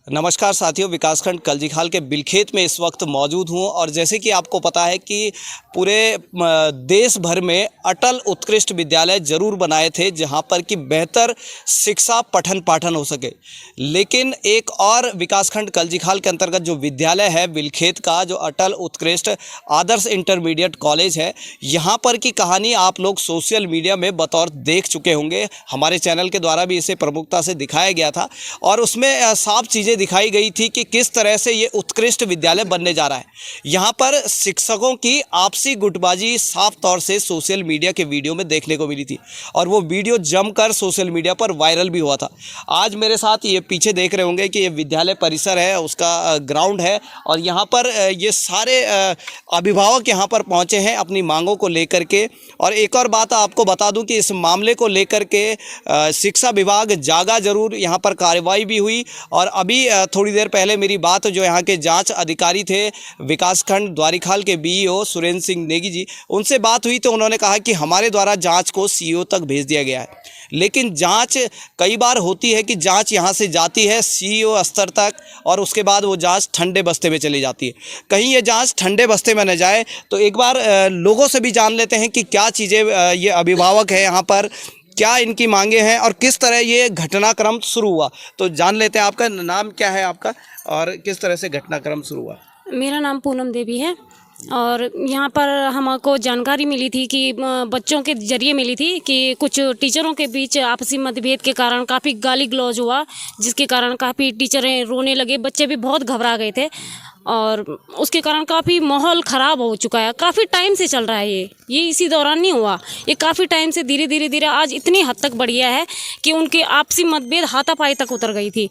नमस्कार साथियों, विकासखंड कलजीखाल के बिलखेत में इस वक्त मौजूद हूं और जैसे कि आपको पता है कि पूरे देश भर में अटल उत्कृष्ट विद्यालय ज़रूर बनाए थे जहां पर कि बेहतर शिक्षा पठन पाठन हो सके। लेकिन एक और विकासखंड कलजीखाल के अंतर्गत जो विद्यालय है बिलखेत का, जो अटल उत्कृष्ट आदर्श इंटरमीडिएट कॉलेज है, यहाँ पर की कहानी आप लोग सोशल मीडिया में बतौर देख चुके होंगे। हमारे चैनल के द्वारा भी इसे प्रमुखता से दिखाया गया था और उसमें साफ चीज़ें दिखाई गई थी कि किस तरह से ये उत्कृष्ट विद्यालय बनने जा रहा है। यहाँ पर शिक्षकों की आपसी गुटबाजी साफ तौर से सोशल मीडिया के वीडियो में देखने को मिली थी और वो वीडियो जमकर सोशल मीडिया पर वायरल भी हुआ था। आज मेरे साथ ये पीछे देख रहे होंगे कि ये विद्यालय परिसर है, उसका ग्राउंड है और यहाँ पर ये सारे अभिभावक यहाँ पर पहुँचे हैं अपनी मांगों को लेकर के। और एक और बात आपको बता दूं कि इस मामले को लेकर के शिक्षा विभाग जागा जरूर, यहाँ पर कार्रवाई भी हुई। और अभी थोड़ी देर पहले मेरी बात जो यहाँ के जांच अधिकारी थे विकासखंड द्वारिखाल के बीईओ सुरेंद्र सिंह नेगी जी, उनसे बात हुई तो उन्होंने कहा कि हमारे द्वारा जांच को सीईओ तक भेज दिया गया है। लेकिन जांच कई बार होती है कि जांच यहाँ से जाती है सीईओ स्तर तक और उसके बाद वो जांच ठंडे बस्ते में चली जाती है। कहीं ये जांच ठंडे बस्ते में न जाए तो एक बार लोगों से भी जान लेते हैं कि क्या चीज़ें ये अभिभावक है यहाँ पर, क्या इनकी मांगे हैं और किस तरह ये घटनाक्रम शुरू हुआ। तो जान लेते हैं, आपका नाम क्या है आपका और किस तरह से घटनाक्रम शुरू हुआ। मेरा नाम पूनम देवी है और यहाँ पर हमको जानकारी मिली थी कि बच्चों के जरिए मिली थी कि कुछ टीचरों के बीच आपसी मतभेद के कारण काफ़ी गाली गलौज हुआ, जिसके कारण काफ़ी टीचरें रोने लगे, बच्चे भी बहुत घबरा गए थे और उसके कारण काफ़ी माहौल ख़राब हो चुका है। काफ़ी टाइम से चल रहा है ये इसी दौरान नहीं हुआ, ये काफ़ी टाइम से धीरे आज इतनी हद तक बढ़ गया है कि उनके आपसी मतभेद हाथापाई तक उतर गई थी।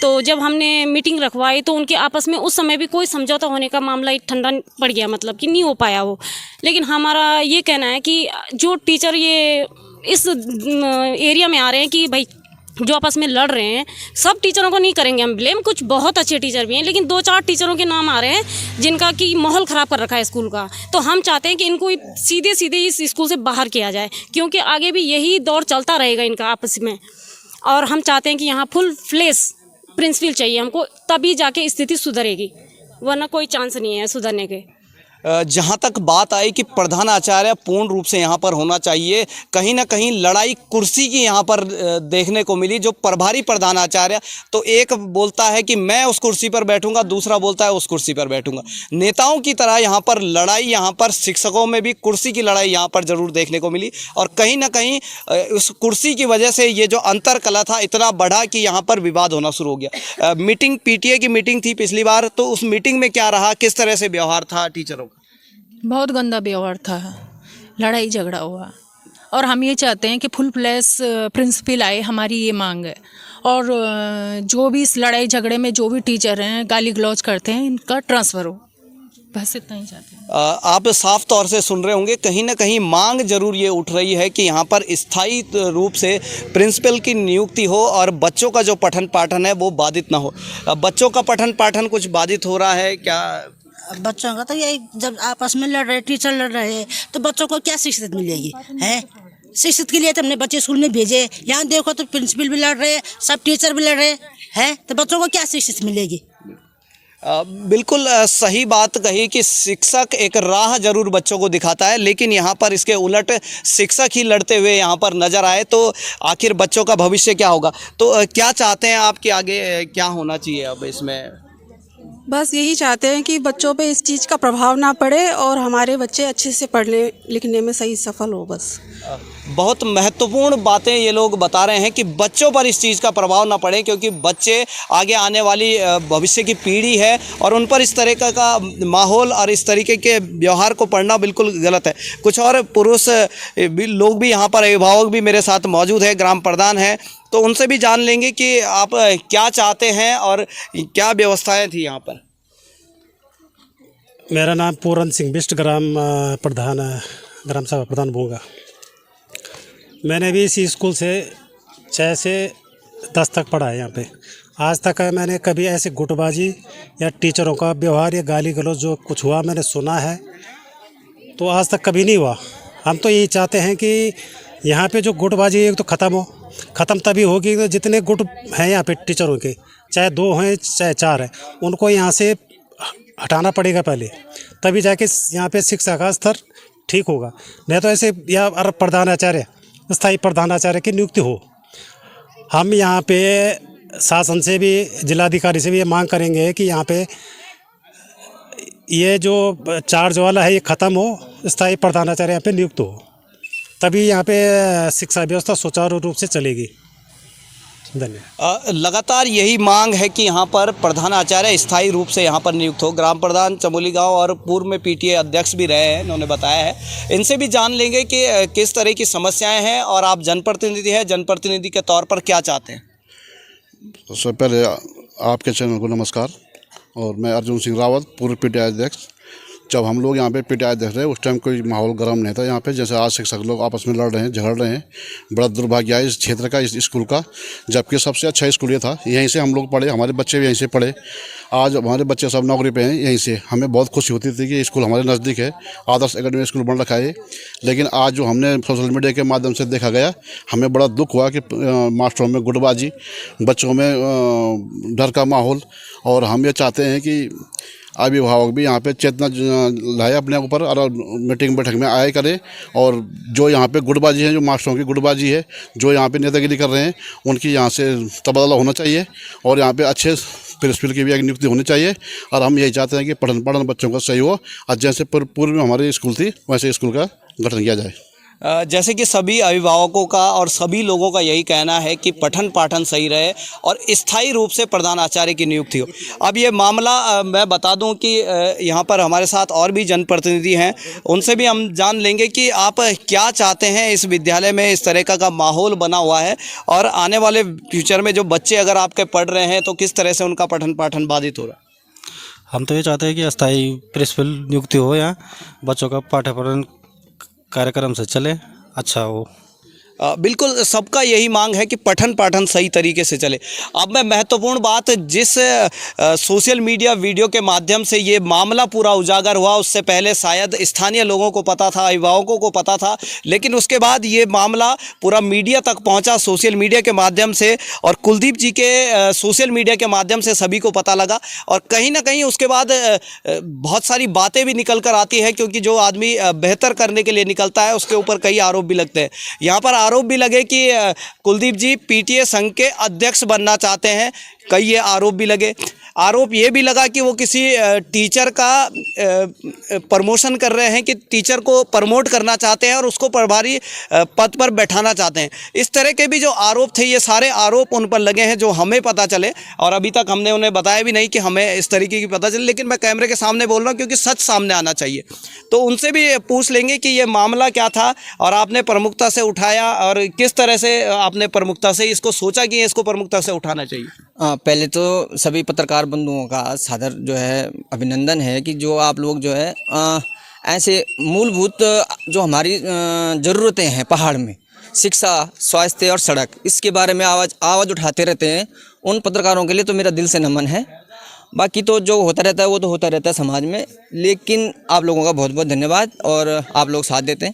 तो जब हमने मीटिंग रखवाई तो उनके आपस में उस समय भी कोई समझौता होने का मामला ठंडा पड़ गया, मतलब कि नहीं हो पाया वो। लेकिन हमारा ये कहना है कि जो टीचर ये इस एरिया में आ रहे हैं कि भाई जो आपस में लड़ रहे हैं, सब टीचरों को नहीं करेंगे हम ब्लेम, कुछ बहुत अच्छे टीचर भी हैं, लेकिन 2-4 टीचरों के नाम आ रहे हैं जिनका कि माहौल ख़राब कर रखा है स्कूल का। तो हम चाहते हैं कि इनको सीधे इस स्कूल से बाहर किया जाए, क्योंकि आगे भी यही दौर चलता रहेगा इनका आपस में। और हम चाहते हैं कि यहाँ फुल फ्लेश प्रिंसिपल चाहिए हमको, तभी जाके स्थिति सुधरेगी, वरना कोई चांस नहीं है सुधरने के। जहाँ तक बात आई कि प्रधानाचार्य पूर्ण रूप से यहाँ पर होना चाहिए, कहीं ना कहीं लड़ाई कुर्सी की यहाँ पर देखने को मिली। जो प्रभारी प्रधानाचार्य, तो एक बोलता है कि मैं उस कुर्सी पर बैठूंगा, दूसरा बोलता है उस कुर्सी पर बैठूंगा। नेताओं की तरह यहाँ पर लड़ाई, यहाँ पर शिक्षकों में भी कुर्सी की लड़ाई यहाँ पर ज़रूर देखने को मिली। और कहीं ना कहीं उस कुर्सी की वजह से ये जो अंतर कला था इतना बढ़ा कि यहाँ पर विवाद होना शुरू हो गया। मीटिंग पीटीए की मीटिंग थी पिछली बार, तो उस मीटिंग में क्या रहा, किस तरह से व्यवहार था टीचरों का? बहुत गंदा व्यवहार था, लड़ाई झगड़ा हुआ और हम ये चाहते हैं कि फुल फ्लैश प्रिंसिपल आए, हमारी ये मांग है। और जो भी इस लड़ाई झगड़े में जो भी टीचर हैं गाली गलौज करते हैं, इनका ट्रांसफ़र हो, बस इतना ही चाहते हैं। आप साफ तौर से सुन रहे होंगे, कहीं ना कहीं मांग जरूर ये उठ रही है कि यहाँ पर स्थायी रूप से प्रिंसिपल की नियुक्ति हो और बच्चों का जो पठन पाठन है वो बाधित ना हो। बच्चों का पठन पाठन कुछ बाधित हो रहा है क्या? बच्चों का तो यही, जब आपस में लड़ रहे, टीचर लड़ रहे हैं, तो बच्चों को क्या शिक्षित मिलेगी है? शिक्षित के लिए तो हमने बच्चे स्कूल में भेजे, यहाँ देखो तो प्रिंसिपल भी लड़ रहे, सब टीचर भी लड़ रहे हैं, तो बच्चों को क्या शिक्षित मिलेगी? बिल्कुल सही बात कही कि शिक्षक एक राह जरूर बच्चों को दिखाता है, लेकिन यहाँ पर इसके उलट शिक्षक ही लड़ते हुए यहाँ पर नज़र आए तो आखिर बच्चों का भविष्य क्या होगा? तो क्या चाहते हैं आपके आगे क्या होना चाहिए अब इसमें? बस यही चाहते हैं कि बच्चों पे इस चीज़ का प्रभाव ना पड़े और हमारे बच्चे अच्छे से पढ़ने लिखने में सही सफल हो। बस बहुत महत्वपूर्ण बातें ये लोग बता रहे हैं कि बच्चों पर इस चीज़ का प्रभाव ना पड़े, क्योंकि बच्चे आगे आने वाली भविष्य की पीढ़ी है और उन पर इस तरह का माहौल और इस तरीके के व्यवहार को पढ़ना बिल्कुल गलत है। कुछ और पुरुष लोग भी यहाँ पर, अभिभावक भी मेरे साथ मौजूद है, ग्राम प्रधान हैं, तो उनसे भी जान लेंगे कि आप क्या चाहते हैं और क्या व्यवस्थाएं थी यहाँ पर। मेरा नाम पूरन सिंह बिष्ट, ग्राम सभा प्रधान भूंगा। मैंने भी इसी स्कूल से 6 से 10 तक पढ़ा है यहाँ पे। आज तक मैंने कभी ऐसे गुटबाजी या टीचरों का व्यवहार या गाली गलौज जो कुछ हुआ मैंने सुना है तो आज तक कभी नहीं हुआ। हम तो यही चाहते हैं कि यहाँ पे जो गुटबाजी एक तो ख़त्म हो, ख़त्म तभी होगी तो जितने गुट हैं यहाँ पे टीचरों के, चाहे 2 हैं चाहे 4 हैं, उनको यहाँ से हटाना पड़ेगा पहले, तभी जाके यहाँ पे शिक्षा का स्तर ठीक होगा। नहीं तो ऐसे या प्रधानाचार्य, स्थायी प्रधानाचार्य की नियुक्ति हो। हम यहाँ पे शासन से भी, जिलाधिकारी से भी ये मांग करेंगे कि यहाँ पे ये जो चार्ज वाला है ये ख़त्म हो, स्थायी प्रधानाचार्य यहाँ पे नियुक्त हो, तभी यहाँ पे शिक्षा व्यवस्था सुचारू रूप से चलेगी। धन्यवाद। लगातार यही मांग है कि यहाँ पर प्रधानाचार्य स्थायी रूप से यहाँ पर नियुक्त हो। ग्राम प्रधान चमोली गांव और पूर्व में पीटीए अध्यक्ष भी रहे हैं, इन्होंने बताया है। इनसे भी जान लेंगे कि किस तरह की समस्याएं हैं और आप जनप्रतिनिधि हैं, जनप्रतिनिधि के तौर पर क्या चाहते हैं। सबसे पहले आपके चैनल को नमस्कार। और मैं अर्जुन सिंह रावत, पूर्व पीटीए अध्यक्ष। जब हम लोग यहाँ पे पीटीए अध्यक्ष रहे उस टाइम कोई माहौल गर्म नहीं था यहाँ पे, जैसे आज शिक्षक लोग आपस में लड़ रहे हैं, झगड़ रहे हैं। बड़ा दुर्भाग्य है इस क्षेत्र का, इस स्कूल का, जबकि सबसे अच्छा स्कूल ये था। यहीं से हम लोग पढ़े, हमारे बच्चे भी यहीं से पढ़े। आज हमारे बच्चे सब नौकरी पे हैं यहीं से। हमें बहुत खुशी होती थी कि स्कूल हमारे नज़दीक है, आदर्श एकेडमी स्कूल बन रखा है। लेकिन आज जो हमने सोशल मीडिया के माध्यम से देखा गया, हमें बड़ा दुख हुआ कि मास्टरों में गुटबाजी, बच्चों में डर का माहौल। और हम ये चाहते हैं कि अभिभावक भी यहाँ पे चेतना लाए अपने ऊपर और मीटिंग बैठक में आए करें। और जो यहाँ पे गुटबाजी है, जो मास्टरों की गुटबाजी है, जो यहाँ पे नेतागिरी कर रहे हैं, उनकी यहाँ से तबादला होना चाहिए। और यहाँ पे अच्छे प्रिंसिपल की भी एक नियुक्ति होनी चाहिए। और हम यही चाहते हैं कि पढ़न बच्चों का सही हो, और जैसे पूर्व में हमारी स्कूल थी वैसे स्कूल का गठन किया जाए। जैसे कि सभी अभिभावकों का और सभी लोगों का यही कहना है कि पठन पाठन सही रहे और स्थायी रूप से प्रधानाचार्य की नियुक्ति हो। अब ये मामला मैं बता दूं कि यहाँ पर हमारे साथ और भी जनप्रतिनिधि हैं, उनसे भी हम जान लेंगे कि आप क्या चाहते हैं। इस विद्यालय में इस तरह का माहौल बना हुआ है और आने वाले फ्यूचर में जो बच्चे अगर आपके पढ़ रहे हैं तो किस तरह से उनका पठन पाठन बाधित हो रहा है। हम तो ये चाहते हैं कि अस्थायी प्रिंसिपल नियुक्ति हो, यहाँ बच्चों का पाठ्य पठन कार्यक्रम से चले, अच्छा हो। बिल्कुल सबका यही मांग है कि पठन पाठन सही तरीके से चले। अब मैं महत्वपूर्ण बात, जिस सोशल मीडिया वीडियो के माध्यम से ये मामला पूरा उजागर हुआ, उससे पहले शायद स्थानीय लोगों को पता था, अभिभावकों को पता था, लेकिन उसके बाद ये मामला पूरा मीडिया तक पहुंचा सोशल मीडिया के माध्यम से, और कुलदीप जी के सोशल मीडिया के माध्यम से सभी को पता लगा। और कहीं ना कहीं उसके बाद बहुत सारी बातें भी निकल कर आती है, क्योंकि जो आदमी बेहतर करने के लिए निकलता है उसके ऊपर कई आरोप भी लगते हैं। यहाँ पर आरोप भी लगे कि कुलदीप जी पीटीए संघ के अध्यक्ष बनना चाहते हैं, कई ये आरोप भी लगे। आरोप ये भी लगा कि वो किसी टीचर का प्रमोशन कर रहे हैं, कि टीचर को प्रमोट करना चाहते हैं और उसको प्रभारी पद पर बैठाना चाहते हैं। इस तरह के भी जो आरोप थे, ये सारे आरोप उन पर लगे हैं जो हमें पता चले, और अभी तक हमने उन्हें बताया भी नहीं कि हमें इस तरीके की पता चले। लेकिन मैं कैमरे के सामने बोल रहा हूँ क्योंकि सच सामने आना चाहिए। तो उनसे भी पूछ लेंगे कि ये मामला क्या था और आपने प्रमुखता से उठाया, और किस तरह से आपने प्रमुखता से इसको सोचा कि इसको प्रमुखता से उठाना चाहिए। पहले तो सभी पत्रकार बंधुओं का सादर जो है अभिनंदन है कि जो आप लोग जो है ऐसे मूलभूत जो हमारी ज़रूरतें हैं पहाड़ में, शिक्षा, स्वास्थ्य और सड़क, इसके बारे में आवाज़ उठाते रहते हैं। उन पत्रकारों के लिए तो मेरा दिल से नमन है। बाकी तो जो होता रहता है वो तो होता रहता है समाज में, लेकिन आप लोगों का बहुत बहुत धन्यवाद और आप लोग साथ देते हैं।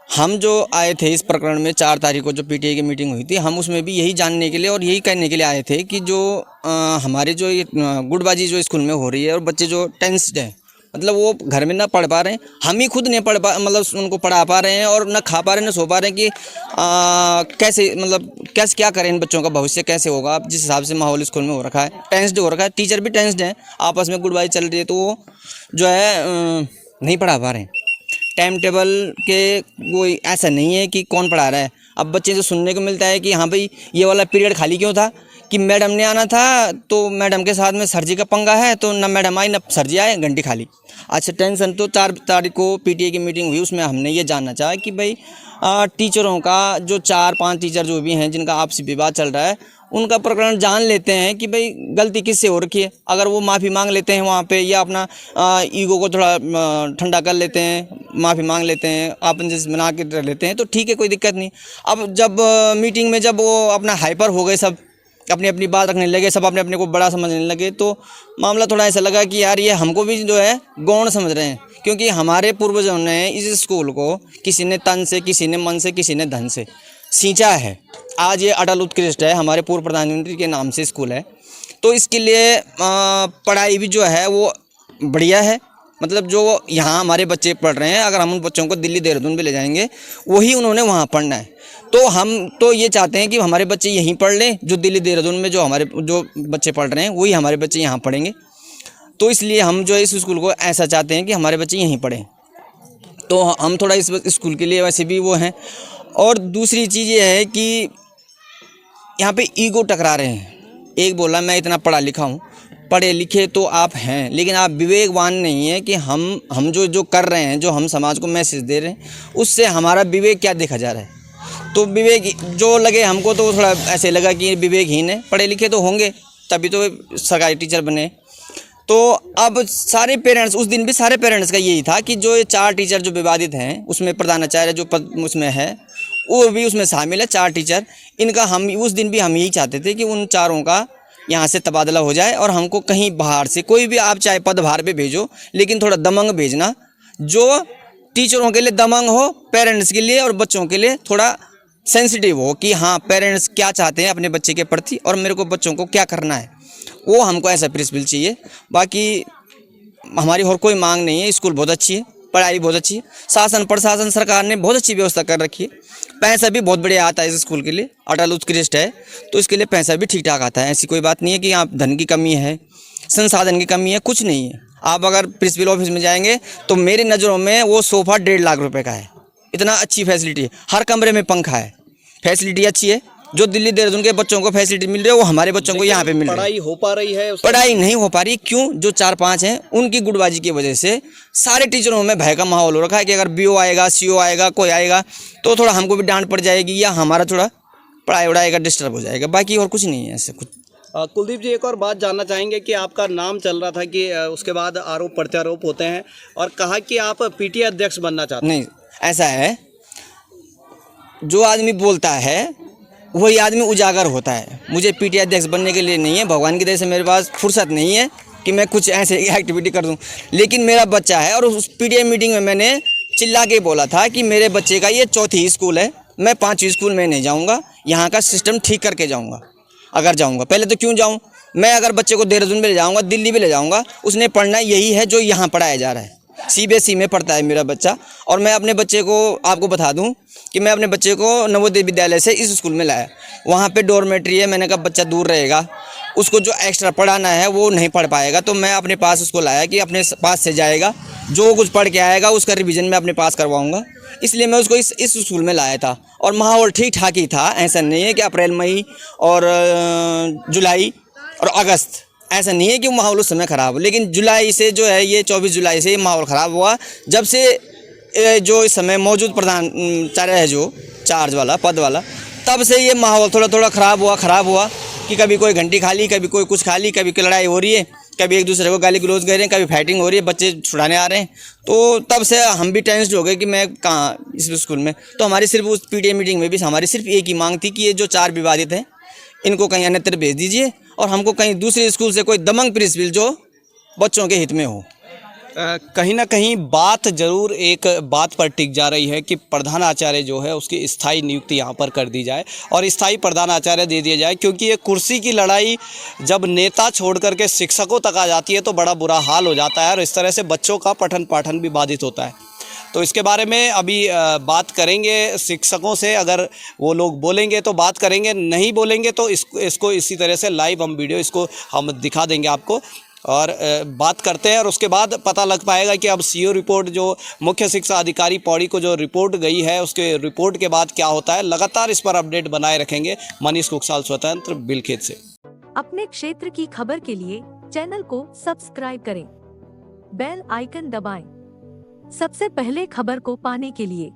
हम जो आए थे इस प्रकरण में 4 तारीख को जो पीटीए की मीटिंग हुई थी, हम उसमें भी यही जानने के लिए और यही कहने के लिए आए थे कि जो हमारे जो ये गुटबाजी जो स्कूल में हो रही है और बच्चे जो टेंस्ड हैं, मतलब वो घर में ना पढ़ पा रहे हैं, हम ही खुद नहीं पढ़ पा, मतलब उनको पढ़ा पा रहे हैं और ना खा पा रहे हैं, ना सो पा रहे हैं कि कैसे, मतलब कैसे क्या करें, इन बच्चों का भविष्य कैसे होगा। आप जिस हिसाब से माहौल स्कूल में हो रखा है, टेंस्ड हो रखा है, टीचर भी टेंस्ड हैं, आपस में गुटबाजी चल रही है, तो वो जो है नहीं पढ़ा पा रहे हैं। टाइम टेबल के कोई ऐसा नहीं है कि कौन पढ़ा रहा है। अब बच्चे से सुनने को मिलता है कि हाँ भाई ये वाला पीरियड खाली क्यों था, कि मैडम ने आना था तो मैडम के साथ में सर जी का पंगा है, तो ना मैडम आई ना सर जी आए, घंटी खाली। अच्छा टेंशन। तो 4 तारीख को पीटीए की मीटिंग हुई, उसमें हमने ये जानना चाहा कि भाई टीचरों का जो 4-5 टीचर जो भी हैं जिनका आपसी विवाद चल रहा है, उनका प्रकरण जान लेते हैं कि भाई गलती किससे हो रखी है। अगर वो माफ़ी मांग लेते हैं वहाँ पे, या अपना ईगो को थोड़ा ठंडा कर लेते हैं, माफ़ी मांग लेते हैं, आपन जैसे बना के रख लेते हैं, तो ठीक है, कोई दिक्कत नहीं। अब जब मीटिंग में जब वो अपना हाइपर हो गए, सब अपनी अपनी बात रखने लगे, सब अपने अपने को बड़ा समझने लगे, तो मामला थोड़ा ऐसा लगा कि यार ये हमको भी जो है गौण समझ रहे हैं, क्योंकि हमारे पूर्वजों ने इस स्कूल को किसी ने तन से, किसी ने मन से, किसी ने धन से सींचा है। आज ये अटल उत्कृष्ट है, हमारे पूर्व प्रधानमंत्री के नाम से स्कूल है। तो इसके लिए पढ़ाई भी जो है वो बढ़िया है। मतलब जो यहाँ हमारे बच्चे पढ़ रहे हैं, अगर हम उन बच्चों को दिल्ली देहरादून भी ले जाएंगे वही उन्होंने वहाँ पढ़ना है। तो हम तो ये चाहते हैं कि हमारे बच्चे यहीं पढ़ लें, जो दिल्ली देहरादून में जो बच्चे पढ़ रहे हैं वही हमारे बच्चे यहाँ पढ़ेंगे। तो इसलिए हम जो है इस स्कूल को ऐसा चाहते हैं कि हमारे बच्चे यहीं पढ़ें। तो हम थोड़ा इस स्कूल के लिए वैसे भी वो हैं। और दूसरी चीज़ ये है कि यहाँ पे ईगो टकरा रहे हैं। एक बोला मैं इतना पढ़ा लिखा हूँ, पढ़े लिखे तो आप हैं, लेकिन आप विवेकवान नहीं हैं कि हम जो कर रहे हैं, जो हम समाज को मैसेज दे रहे हैं, उससे हमारा विवेक क्या देखा जा रहा है। तो विवेक जो लगे हमको तो थोड़ा ऐसे लगा कि विवेकहीन है। पढ़े लिखे तो होंगे तभी तो सरकारी टीचर बने। तो अब सारे पेरेंट्स, उस दिन भी सारे पेरेंट्स का यही था कि जो ये 4 टीचर जो विवादित हैं, उसमें प्रधानाचार्य जो पद उसमें है वो भी उसमें शामिल है, 4 टीचर। इनका हम उस दिन भी हम यही चाहते थे कि उन चारों का यहाँ से तबादला हो जाए और हमको कहीं बाहर से कोई भी, आप चाहे पदभार पे भेजो, लेकिन थोड़ा दमंग भेजना, जो टीचरों के लिए दमंग हो, पेरेंट्स के लिए और बच्चों के लिए थोड़ा सेंसिटिव हो कि हाँ पेरेंट्स क्या चाहते हैं अपने बच्चे के प्रति और मेरे को बच्चों को क्या करना है, वो हमको ऐसा प्रिंसिपल चाहिए। बाकी हमारी और कोई मांग नहीं है। स्कूल बहुत अच्छी है, पढ़ाई बहुत अच्छी है, शासन प्रशासन सरकार ने बहुत अच्छी व्यवस्था कर रखी है। पैसा भी बहुत बढ़िया आता है इस स्कूल के लिए, अटल उत्कृष्ट है तो इसके लिए पैसा भी ठीक ठाक आता है। ऐसी कोई बात नहीं है कि यहाँ धन की कमी है, संसाधन की कमी है, कुछ नहीं है। आप अगर प्रिंसिपल ऑफिस में जाएंगे तो मेरी नज़रों में वो सोफ़ा 1.5 लाख रुपए का है। इतना अच्छी फैसिलिटी है, हर कमरे में पंखा है, फैसिलिटी अच्छी है। जो दिल्ली देहरादून के बच्चों को फैसिलिटी मिल रही है वो हमारे बच्चों को यहाँ पे मिल रही है। पढ़ाई हो पा रही है? पढ़ाई नहीं हो पा रही। क्यों? जो 4-5 हैं उनकी गुटबाजी की वजह से सारे टीचरों में भय का माहौल हो रखा है कि अगर BO आएगा, CO आएगा, कोई आएगा तो थोड़ा हमको भी डांट पड़ जाएगी या हमारा थोड़ा पढ़ाई वढ़ाई का डिस्टर्ब हो जाएगा। बाकी और कुछ नहीं है ऐसे कुछ। कुलदीप जी, एक और बात जानना चाहेंगे कि आपका नाम चल रहा था कि उसके बाद आरोप प्रत्यारोप होते हैं और कहा कि आप PTA अध्यक्ष बनना चाहते हैं। नहीं, ऐसा है, जो आदमी बोलता है वही आदमी उजागर होता है। मुझे PTA अध्यक्ष बनने के लिए नहीं है, भगवान की दया से मेरे पास फुर्सत नहीं है कि मैं कुछ ऐसे एक्टिविटी कर दूं। लेकिन मेरा बच्चा है और उस PTA मीटिंग में मैंने चिल्ला के बोला था कि मेरे बच्चे का ये 4थी स्कूल है, मैं 5वीं स्कूल में नहीं जाऊंगा, यहाँ का सिस्टम ठीक करके जाऊँगा। अगर जाऊँगा, पहले तो क्यों जाऊँ, मैं अगर बच्चे को देहरादून में ले जाऊँगा, दिल्ली भी ले जाऊँगा, उसने पढ़ना यही है जो यहाँ पढ़ाया जा रहा है। CBSE में पढ़ता है मेरा बच्चा। और मैं अपने बच्चे को आपको बता दूं कि मैं अपने बच्चे को नवोदय विद्यालय से इस स्कूल में लाया। वहाँ पे डॉर्मेट्री है, मैंने कहा बच्चा दूर रहेगा, उसको जो एक्स्ट्रा पढ़ाना है वो नहीं पढ़ पाएगा, तो मैं अपने पास उसको लाया कि अपने पास से जाएगा, जो कुछ पढ़ के आएगा उसका रिवीजन मैं अपने पास करवाऊँगा। इसलिए मैं उसको इस स्कूल में लाया था। और माहौल ठीक ठाक ही था, ऐसा नहीं है कि अप्रैल, मई और जुलाई और अगस्त, ऐसा नहीं है कि माहौल उस समय ख़राब हो। लेकिन जुलाई से जो है ये 24 जुलाई से ये माहौल ख़राब हुआ, जब से जो इस समय मौजूद प्रधानाचार्य है जो चार्ज वाला पद वाला, तब से ये माहौल थोड़ा थोड़ा ख़राब हुआ कि कभी कोई घंटी खा ली, कभी कोई कुछ खा ली, कभी कोई लड़ाई हो रही है, कभी एक दूसरे को गाली गलौज कर रहे हैं, कभी फाइटिंग हो रही है, बच्चे छुड़ाने आ रहे हैं। तो तब से हम भी टेंस्ड हो गए कि मैं कहाँ इस स्कूल में। तो हमारी सिर्फ उस PTA मीटिंग में भी हमारी सिर्फ एक ही मांग थी कि ये जो 4 विवादित हैं इनको कहीं अन्यत्र भेज दीजिए और हमको कहीं दूसरे स्कूल से कोई दमंग प्रिंसिपल जो बच्चों के हित में हो। कहीं ना कहीं बात जरूर एक बात पर टिक जा रही है कि प्रधानाचार्य जो है उसकी स्थायी नियुक्ति यहाँ पर कर दी जाए और स्थायी प्रधानाचार्य दे दिया जाए, क्योंकि ये कुर्सी की लड़ाई जब नेता छोड़ करके शिक्षकों तक आ जाती है तो बड़ा बुरा हाल हो जाता है और इस तरह से बच्चों का पठन पाठन भी बाधित होता है। तो इसके बारे में अभी बात करेंगे शिक्षकों से, अगर वो लोग बोलेंगे तो बात करेंगे, नहीं बोलेंगे तो इसको इसी तरह से लाइव हम वीडियो इसको हम दिखा देंगे आपको और बात करते हैं और उसके बाद पता लग पाएगा कि अब CO रिपोर्ट जो मुख्य शिक्षा अधिकारी पौड़ी को जो रिपोर्ट गई है उसके रिपोर्ट के बाद क्या होता है। लगातार इस पर अपडेट बनाए रखेंगे। मनीष कुकसाल, स्वतंत्र, बिलखेत से। अपने क्षेत्र की खबर के लिए चैनल को सब्सक्राइब करें, बेल आइकन दबाएं। सबसे पहले खबर को पाने के लिए